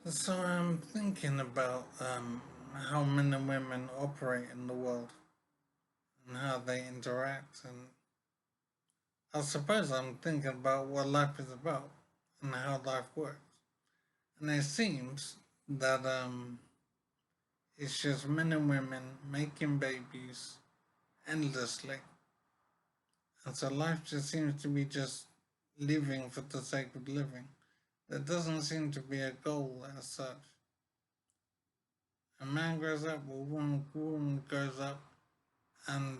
So I'm thinking about how men and women operate in the world and how they interact, and I suppose I'm thinking about what life is about and how life works. And it seems that it's just men and women making babies endlessly, and so life just seems to be just living for the sake of living. There doesn't seem to be a goal as such. A man grows up, a woman grows up, and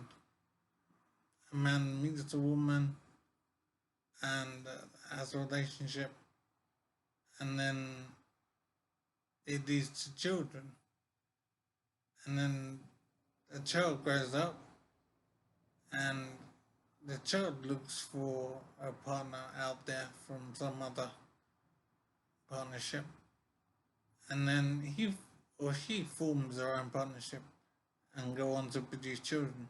a man meets a woman and has a relationship, and then it leads to children, and then the child grows up, and the child looks for a partner out there from some other partnership, and then he or she forms their own partnership and go on to produce children.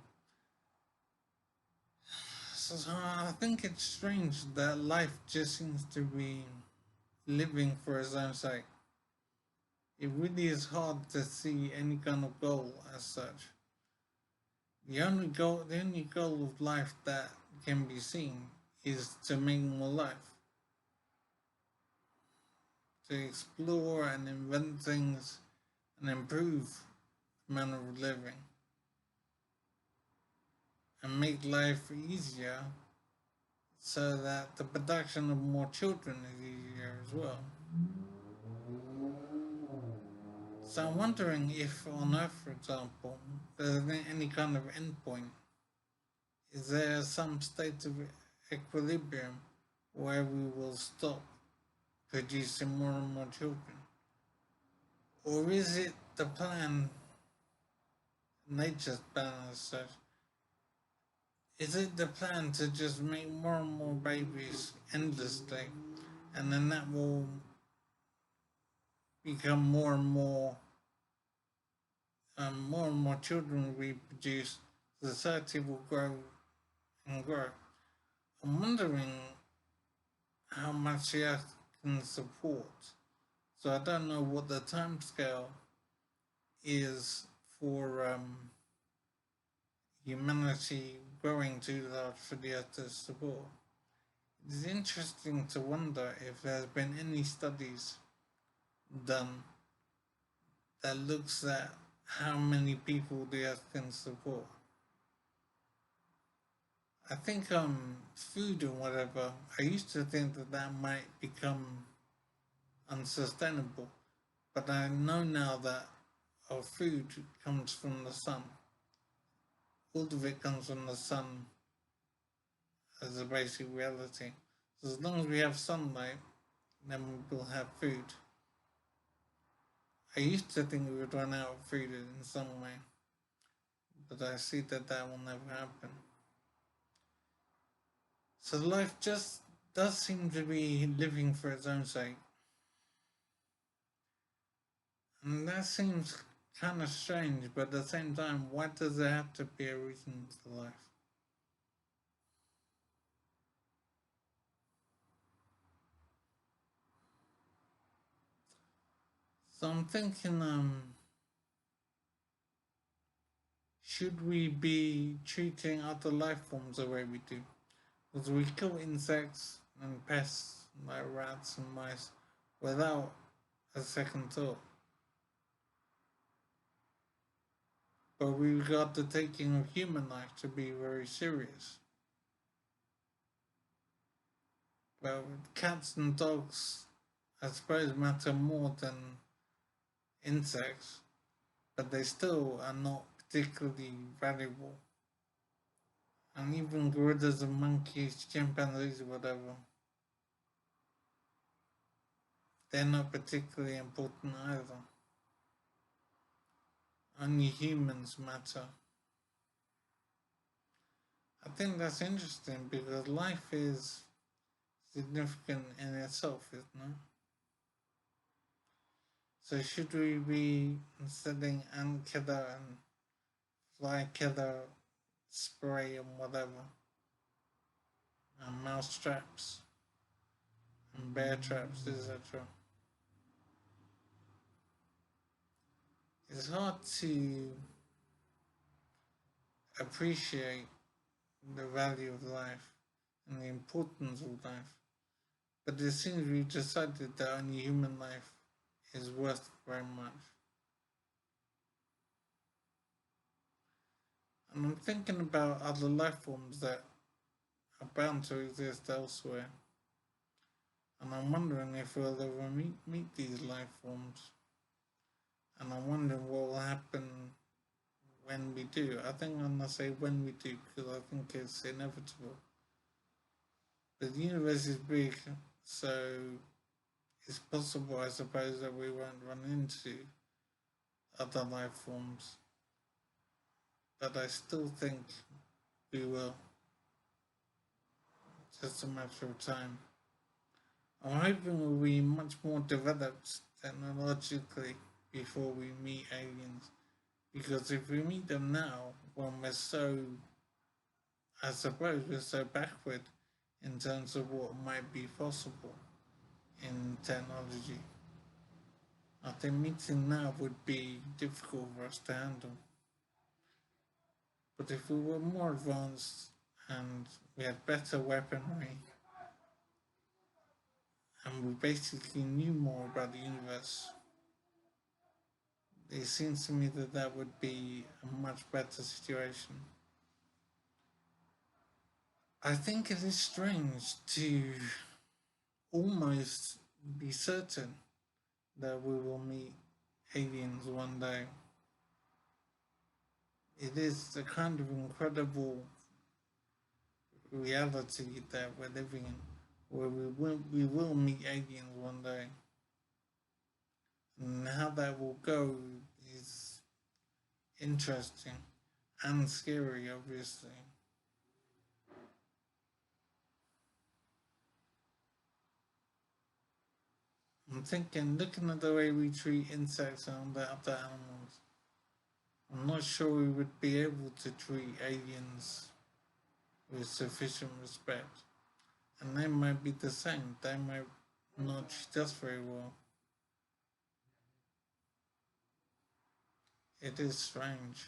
So I think it's strange that life just seems to be living for its own sake. It really is hard to see any kind of goal as such. The only goal of life that can be seen is to make more life, to explore and invent things and improve the manner of living and make life easier so that the production of more children is easier as well. So I'm wondering if on Earth, for example, there's any kind of endpoint. Is there some state of equilibrium where we will stop producing more and more children? Or is it the plan, nature's plan as such? Is it the plan to just make more and more babies endlessly, and then that will become more and more children will be produced, society will grow and grow. I'm wondering how much the Earth can support. So I don't know what the time scale is for humanity growing too large for the Earth to support. It's interesting to wonder if there's been any studies done that looks at how many people the Earth can support. I think food and whatever. I used to think that that might become unsustainable, but I know now that our food comes from the sun. All of it comes from the sun as a basic reality. So as long as we have sunlight, then we'll have food. I used to think we would run out of food in some way, but I see that that will never happen. So life just does seem to be living for its own sake. And that seems kind of strange, but at the same time, why does there have to be a reason to life? So I'm thinking, should we be treating other life forms the way we do? Because we kill insects and pests like rats and mice without a second thought. But we regard the taking of human life to be very serious. But cats and dogs, I suppose, matter more than insects, but they still are not particularly valuable. And even gorillas and monkeys, chimpanzees, whatever, they're not particularly important either. Only humans matter. I think that's interesting because life is significant in itself, isn't it? So should we be selling ant killer and fly killer spray and whatever, and mouse traps and bear traps, etc.? It's hard to appreciate the value of life and the importance of life. But it seems we've decided that only human life is worth very much. And I'm thinking about other life forms that are bound to exist elsewhere. And I'm wondering if we'll ever meet these life forms. And I'm wondering what will happen when we do. I think I'm gonna say when we do because I think it's inevitable. But the universe is big, so it's possible, I suppose, that we won't run into other life forms. But I still think we will. Just a matter of time. I'm hoping we'll be much more developed technologically before we meet aliens. Because if we meet them now, when we're so, I suppose we're so backward in terms of what might be possible in technology, I think meeting now would be difficult for us to handle. But if we were more advanced and we had better weaponry and we basically knew more about the universe, it seems to me that that would be a much better situation. I think it is strange to almost be certain that we will meet aliens one day. It is a kind of incredible reality that we're living in, where we will meet aliens one day, and how that will go is interesting and scary, obviously. I'm thinking, looking at the way we treat insects and other animals, I'm not sure we would be able to treat aliens with sufficient respect. And they might be the same. They might not treat us very well. It is strange.